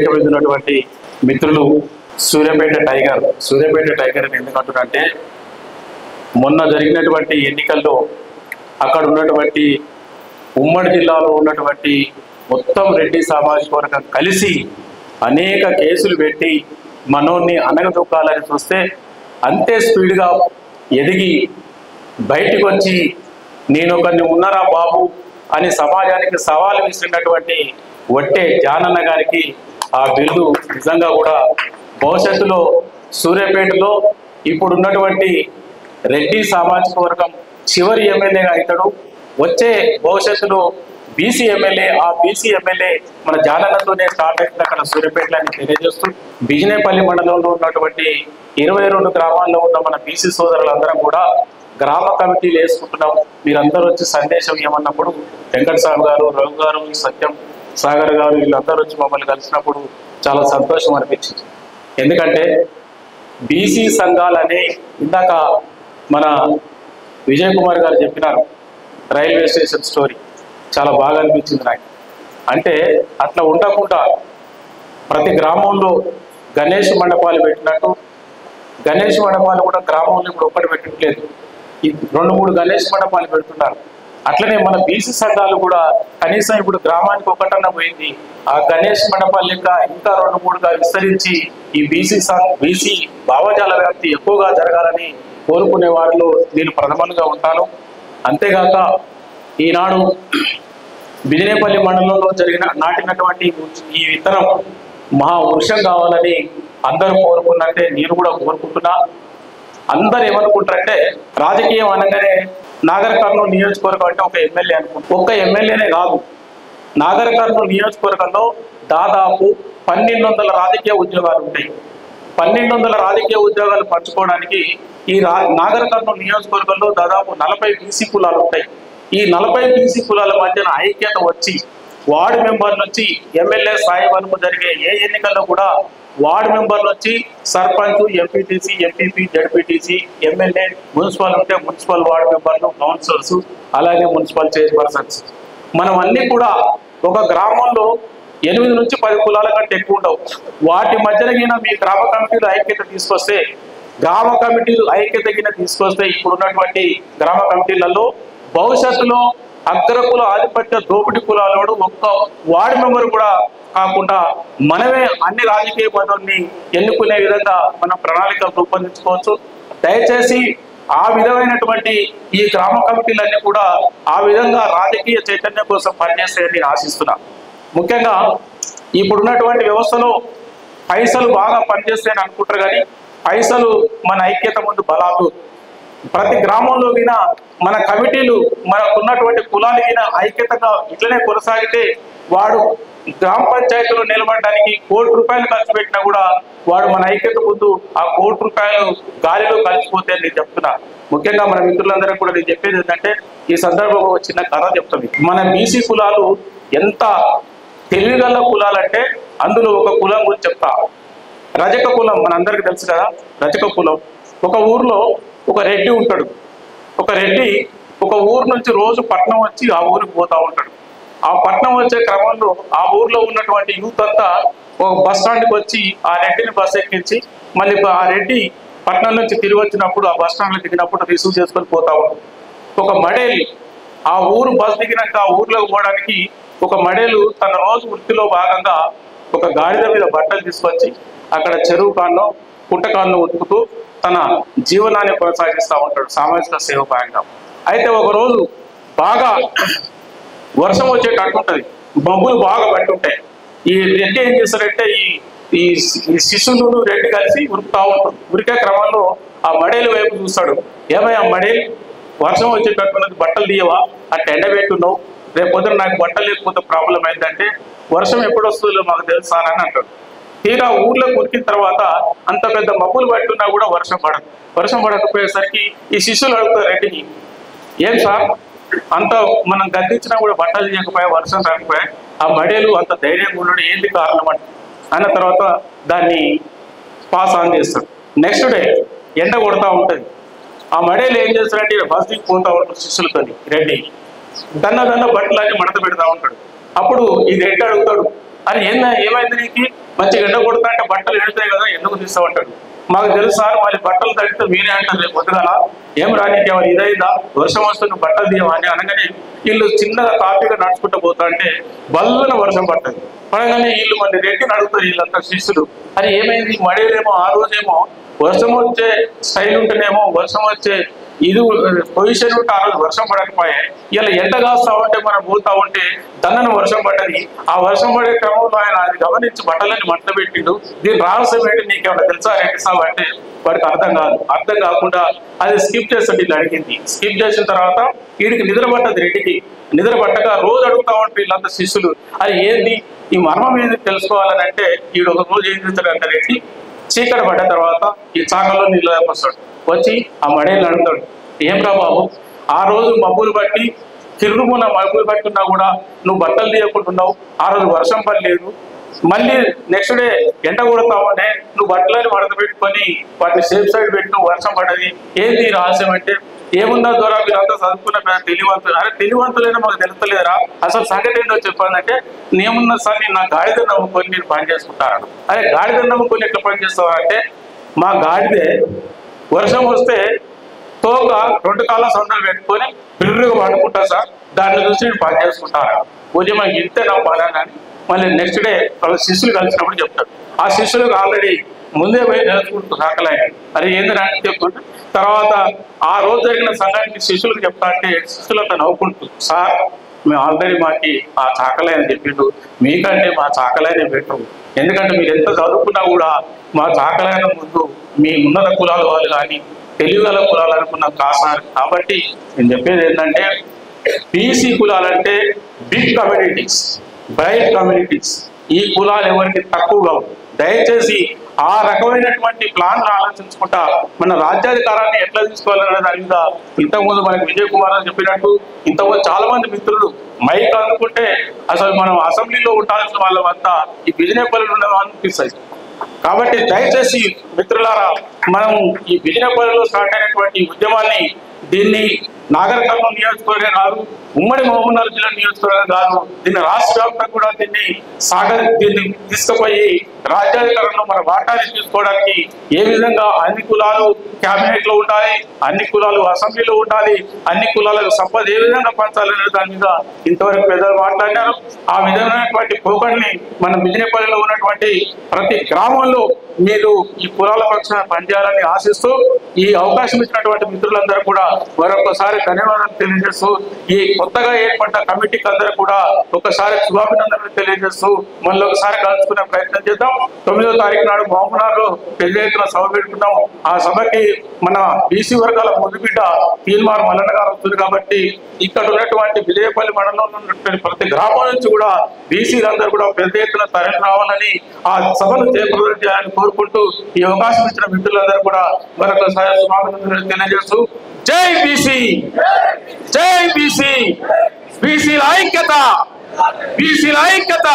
వేదిక మీద ఉన్నటువంటి మిత్రులు సూర్యాపేట టైగర్ అని ఎందుకంటున్నారంటే మొన్న జరిగినటువంటి ఎన్నికల్లో అక్కడ ఉన్నటువంటి ఉమ్మడి జిల్లాలో ఉన్నటువంటి మొత్తం రెడ్డి సామాజిక వర్గం కలిసి అనేక కేసులు పెట్టి మనోన్ని అనగదొక్కాలని చూస్తే అంతే స్పీడ్గా ఎదిగి బయటికి వచ్చి నేను ఒకరిని ఉన్నారా బాబు అని సమాజానికి సవాలు విసిరినటువంటి వట్టే జానన్న గారికి ఆ బిల్లు నిజంగా కూడా భవిష్యత్తులో సూర్యాపేటలో ఇప్పుడు ఉన్నటువంటి రెడ్డి సామాజిక వర్గం చివరి ఎమ్మెల్యేగా అవుతాడు. వచ్చే భవిష్యత్తులో బీసీ ఎమ్మెల్యే, ఆ బీసీ ఎమ్మెల్యే మన జానన్నతోనే స్టార్ట్ అవుతుంది అక్కడ సూర్యాపేటలో అని తెలియజేస్తూ బిజినేపల్లి మండలంలో ఉన్నటువంటి 22 గ్రామాల్లో ఉన్న మన బీసీ సోదరులందరం కూడా గ్రామ కమిటీలు వేసుకుంటున్నాం. మీరందరూ వచ్చి సందేశం ఏమన్నప్పుడు వెంకట సాబు గారు, రఘు గారు, సత్యం సాగర్ గారు వీళ్ళందరూ వచ్చి మమ్మల్ని కలిసినప్పుడు చాలా సంతోషం అనిపించింది. ఎందుకంటే బీసీ సంఘాలనే ఇందాక మన విజయ్ కుమార్ గారు చెప్పినారు రైల్వే స్టేషన్ స్టోరీ, చాలా బాగా అనిపించింది నాకు. అంటే అట్లా ఉండకుండా ప్రతి గ్రామంలో గణేష్ మండపాలు పెట్టినట్టు గణేష్ మండపాలు కూడా గ్రామంలో ఇప్పుడు ఒక్కటి పెట్టట్లేదు, 2-3 గణేష్ మండపాలు పెడుతున్నారు. అట్లనే మన బీసీ సంఘాలు కూడా కనీసం ఇప్పుడు గ్రామానికి ఒకటన్నా పోయింది, ఆ గణేష్ మండపాలు ఇంకా 2-3గా విస్తరించి ఈ బీసీ భావజాల వ్యాప్తి ఎక్కువగా జరగాలని కోరుకునే వారిలో నేను ప్రథమంగా ఉంటాను. అంతేగాక ఈనాడు బిజినేపల్లి మండలంలో నాటినటువంటి ఈ విత్తనం మహా వృక్షం కావాలని అందరూ కోరుకున్నట్టే నేను కూడా కోరుకుంటున్నా. అందరు ఏమనుకుంటారంటే రాజకీయం అనగానే నాగర్ కర్నూలు నియోజకవర్గం అంటే ఒక ఎమ్మెల్యే అనుకుంటారు. ఒక్క ఎమ్మెల్యేనే కాదు, నాగర్ కర్నూలు నియోజకవర్గంలో దాదాపు 1200 రాజకీయ ఉద్యోగాలు ఉంటాయి. 1200 రాజకీయ ఉద్యోగాలు పంచుకోవడానికి ఈ నాగర్ కర్నూలు నియోజకవర్గంలో దాదాపు 40 బీసీ కులాలు ఉంటాయి. ఈ 40 బీసీ కులాల మధ్యన ఐక్యత వచ్చి వార్డు మెంబర్ నుంచి ఎమ్మెల్యే స్థాయి వరకు జరిగే ఏ ఎన్నికల్లో కూడా వార్డు మెంబర్లు వచ్చి sarpanch, MPTC, MPP, ZPTC, MLA, municipal ఉంటే మున్సిపల్ వార్డు మెంబర్లు, కౌన్సిలర్స్, అలాగే మున్సిపల్ చైర్పర్సన్స్, మనం అన్ని కూడా ఒక గ్రామంలో 8 నుంచి 10 కులాల కంటే ఎక్కువ ఉండవు. వాటి మధ్యన మీ గ్రామ కమిటీలు ఐక్యత తీసుకొస్తే ఇప్పుడు ఉన్నటువంటి గ్రామ కమిటీలలో భవిష్యత్తులో అగ్రకుల ఆధిపత్య దోపిడీ కులాలోడు ఒక్క వార్డు మెంబర్ కూడా కాకుండా మనమే అన్ని రాజకీయ పదవుల్ని ఎన్నుకునే విధంగా మనం ప్రణాళిక రూపొందించుకోవచ్చు. దయచేసి ఆ విధమైనటువంటి ఈ గ్రామ కమిటీలన్నీ కూడా ఆ విధంగా రాజకీయ చైతన్యం కోసం పనిచేస్తాయని నేను ఆశిస్తున్నా. ముఖ్యంగా ఇప్పుడున్నటువంటి వ్యవస్థలో పైసలు బాగా పనిచేస్తాయని అనుకుంటారు, కానీ పైసలు మన ఐక్యత ముందు బలాలు. ప్రతి గ్రామంలో వినా మన కమిటీలు మనకున్నటువంటి కులాలు వినా ఐక్యతగా ఇట్లనే కొనసాగితే వాడు గ్రామ పంచాయతీలో నిలబడడానికి ₹1 ఖర్చు పెట్టినా కూడా వాడు మన ఐక్యత ముందు ఆ ₹1 గాలిలో కలిసిపోతే నేను చెప్తున్నా. ముఖ్యంగా మన మిత్రులందరూ కూడా నేను చెప్పేది ఏంటంటే ఈ సందర్భంలో చిన్న కథ చెప్తాను. మన బీసీ కులాలు ఎంత తెలివిగల కులాలంటే అందులో ఒక కులం గురించి చెప్తా. రజక కులం మనందరికీ తెలుసు కదా. రజక కులం ఒక ఊర్లో ఒక రెడ్డి ఉంటాడు. ఒక రెడ్డి ఒక ఊరు నుంచి రోజు పట్నం వచ్చి ఆ ఊరికి పోతా ఉంటాడు. ఆ పట్నం వచ్చే క్రమంలో ఆ ఊర్లో ఉన్నటువంటి యూత్ అంతా ఒక బస్ స్టాండ్కి వచ్చి ఆ రెడ్డిని బస్ ఎక్కించి మళ్ళీ ఆ రెడ్డి పట్నం నుంచి తిరిగి వచ్చినప్పుడు ఆ బస్ స్టాండ్లో దిగినప్పుడు రిసీవ్ చేసుకొని పోతా ఉంటాడు. ఒక మడేలు ఆ ఊరు బస్ దిగినాక ఆ ఊర్లోకి పోవడానికి ఒక మడేలు తన రోజు వృత్తిలో భాగంగా ఒక గాడిద మీద బట్టలు తీసుకొచ్చి అక్కడ చెరువు కాన్నో పుట్టకాన్నో ఉతుకుతూ తన జీవనాన్ని కొనసాగిస్తూ ఉంటాడు సామాజిక సేవ భాగంగా. అయితే ఒకరోజు బాగా వర్షం వచ్చేటట్టు ఉంటుంది, మబ్బులు బాగా పట్టి ఉంటాయి. ఈ రెడ్డి ఏం చేస్తారంటే ఈ శిశువులు రెడ్డి కలిసి ఉరుకుతా ఉంటాడు. ఉరికే క్రమంలో ఆ మడేలు వైపు చూస్తాడు. ఏమయ్యా మడేలు, వర్షం వచ్చేటట్టున్నది, బట్టలు తీయవా, అట్లా ఎండబెట్టున్నావు, రేపు పొద్దున నాకు బట్టలు లేకపోతే ప్రాబ్లం ఏంటంటే వర్షం ఎప్పుడు వస్తుందో మాకు తెలుసా అని అంటాడు. తీరా ఊర్లోకి ఉరికిన తర్వాత అంత పెద్ద మబ్బులు పట్టున్నా కూడా వర్షం పడదు. వర్షం పడకపోయేసరికి ఈ శిష్యులు అడుగుతారు రెడ్డిని, ఏం సార్ అంత మనం గద్దించినా కూడా బట్టలు చేయకపోయా, వర్షం రాకపోయా, ఆ మడేలు అంత ధైర్యంగా ఉన్నాడు, ఏంటి కారణం అంటే అన్న తర్వాత దాన్ని పాస్ ఆన్ చేస్తాడు. నెక్స్ట్ డే ఎండ కొడతా ఉంటుంది. ఆ మడేలు ఏం చేస్తాడంటే బస్ దిగి పోతా ఉంటాడు శిష్యులతో. రెడ్డి దన్న బట్టలన్నీ మడత పెడతా ఉంటాడు. అప్పుడు ఈ రెడ్డి అడుగుతాడు, అని ఏమైంది నీకు, మంచిగా ఎండ కొడతా అంటే బట్టలు ఎండుతాయి కదా, ఎందుకు తీస్తామంటాడు. మాకు తెలుసు సార్, మళ్ళీ బట్టలు తగ్గితే మీరే అంటారు రేపు పొద్దుగాల, ఏం రానికి ఎవరు ఇదైందా, వర్షం వస్తుంది బట్టలు తీయమా అని అనగానే వీళ్ళు చిన్నగా కాపీగా నడుచుకుంటూ పోతా అంటే బల్లున వర్షం పడుతుంది. పడగానే వీళ్ళు మళ్ళీ రెడ్డిని అడుగుతారు వీళ్ళంతా శిష్యులు, అది ఏమైంది మడేలేమో ఆ రోజేమో వర్షం వచ్చే స్టైల్ ఉంటేనేమో వర్షం వచ్చే ఇది పొజిషన్ ఉంటే ఆ రోజు వర్షం పడకపోయే, ఇలా ఎండ కాస్తా ఉంటే మనం పోతా ఉంటే దన్నను వర్షం పడ్డది. ఆ వర్షం పడే క్రమంలో ఆయన అది గమనించి బట్టలని మంట పెట్టిండు. దీని రహస్యం ఏంటి నీకేమైనా తెలుసా రెడ్డి సాబ్ అంటే వాడికి అర్థం కాదు. అర్థం కాకుండా అది స్కిప్ చేస్తాడు. వీళ్ళు అడిగింది స్కిప్ చేసిన తర్వాత వీడికి నిద్ర పట్టదు. రెడ్డికి నిద్ర పట్టక రోజు అడుగుతా ఉంటారు వీళ్ళంతా శిష్యులు, అది ఏంది ఈ మర్మం ఏంది తెలుసుకోవాలని అంటే వీడు ఒక రోజు ఏం చేస్తాడంటే రెడ్డి చీకటి పడ్డ తర్వాత ఈ చాకల్లో నీళ్ళు వస్తాడు, వచ్చి ఆ మడేళ్ళు అడుగుతాడు, ఏం రా బాబు ఆ రోజు మబ్బులు బట్టి తిరుగుమున్న మబ్బులు బట్టి ఉన్నా కూడా నువ్వు బట్టలు తీయకుంటున్నావు, ఆ రోజు వర్షం పడలేదు, మళ్ళీ నెక్స్ట్ డే ఎండ కొడతావనే నువ్వు బట్టలని మడత పెట్టుకొని వాటిని సేఫ్ సైడ్ పెట్టు, వర్షం పడ్డది, ఏంది రహస్యం అంటే ఏముందా ద్వారా మీరు అంతా చదువుకున్న తెలివంతులు, అరే తెలివంతులైనా మాకు తెలుస్తలేదురా, అసలు సంగతి ఏంటో చెప్పాలంటే నేమున్నా సార్ నేను నా గాడిద నమ్ముకొని నేను పని చేసుకుంటాను. అరే గాడిద నమ్ముకొని ఎట్లా పని చేస్తావా అంటే మా గాడిదే వర్షం వస్తే తోక 2 కాళ్ళ సొంతలు పెట్టుకొని బిర్రుగా పడుకుంటా సార్, దాన్ని చూసి నేను పని చేసుకుంటాను. ఉద్యమం ఇంతే నా పని అని మళ్ళీ నెక్స్ట్ డే వాళ్ళ శిష్యులు కలిసినప్పుడు చెప్తాడు. ఆ శిష్యులకు ఆల్రెడీ ముందే పోయి నేర్చుకుంటూ సాకలయ్యాడు. అది ఏందని అంటే చెప్పుకుంటూ తర్వాత ఆ రోజు జరిగిన సంఘటన శిష్యులకు చెప్తా అంటే శిష్యులంతా నవ్వుకుంటూ, సార్ మేము ఆల్రెడీ మాకి ఆ చాకలైన చెప్పిండు, మీకంటే మా చాకలైన బెటర్, ఎందుకంటే మీరు ఎంత చదువుకున్నా కూడా మా చాకలైన ముందు మీ ఉన్నత కులాల వాళ్ళు కానీ తెలివిగల కులాలు అనుకున్నాం కాసారు. కాబట్టి నేను చెప్పేది ఏంటంటే బీసీ కులాలంటే బిగ్ కమ్యూనిటీస్, బ్రైట్ కమ్యూనిటీస్, ఈ కులాలు ఎవరికి తక్కువగా. దయచేసి ఆ రకమైనటువంటి ప్లాన్లు ఆలోచించుకుంటా మన రాజ్యాధికారాన్ని ఎట్లా తీసుకోవాలనే దాని మీద ఇంతకుముందు మనకి విజయ్ కుమార్ అని చెప్పినట్టు ఇంతకుముందు చాలా మంది మిత్రులు మైక్ అనుకుంటే అసలు మనం అసెంబ్లీలో ఉండాల్సిన వాళ్ళంతా ఈ బిజినెపల్లిలో ఉండడం అనిపిస్తుంది. కాబట్టి దయచేసి మిత్రులారా మనం ఈ బిజినెపల్లిలో స్టార్ట్ అయినటువంటి ఉద్యమాన్ని దీన్ని నాగరికర్ణం నియోజకవర్గం కాదు, ఉమ్మడి మహబూబ్నగర్ జిల్లా నియోజకవర్గం కాదు, దీన్ని రాష్ట్ర వ్యాప్తంగా కూడా దీన్ని తీసుకుపోయి రాజ్యాధికారంలో మన వాటాన్ని తీసుకోవడానికి ఏ విధంగా అన్ని కులాలు క్యాబినెట్ లో ఉండాలి, అన్ని కులాలు అసెంబ్లీలో ఉండాలి, అన్ని కులాలకు సంపద ఏ విధంగా పంచాలనే దాని మీద ఇంతవరకు పెద్దలు మాట్లాడినారు. ఆ విధమైనటువంటి పోకడిని మన బిజినెపల్లిలో ఉన్నటువంటి ప్రతి గ్రామంలో మీరు ఈ కులాల పక్షాన పనిచేయాలని ఆశిస్తూ ఈ అవకాశం ఇచ్చినటువంటి మిత్రులందరూ కూడా మరొకసారి ధన్యవాదాలు తెలియజేస్తూ ఈ కొత్తగా ఏర్పడ్డ కమిటీకి అందరూ కూడా ఒకసారి శుభాభినందనలు తెలియజేస్తూ మళ్ళీ ఒకసారి కలుసుకునే ప్రయత్నం చేద్దాం. 9వ తారీఖు నాడు మహబూబ్నగర్లో పెద్ద ఎత్తున సభ పెట్టుకుంటాం. ఆ సభకి మన బీసీ వర్గాల ముద్దుబిడ్డ తీన్మార్ మల్లన్న గారు వస్తుంది. కాబట్టి ఇక్కడ ఉన్నటువంటి విజయపల్లి మండలంలో ఉన్నటువంటి ప్రతి గ్రామం నుంచి కూడా బీసీలందరూ కూడా పెద్ద ఎత్తున తరలి రావాలని ఆ సభను జయప్రదం చేయాలని కోరుకుంటూ ఈ అవకాశం ఇచ్చిన మిత్రులందరూ కూడా మరొకసారి శుభాభినందనలు తెలియజేస్తూ జై బీసీ, జై బీసీ, బీసీల ఐక్యత, బీసీల ఐక్యత.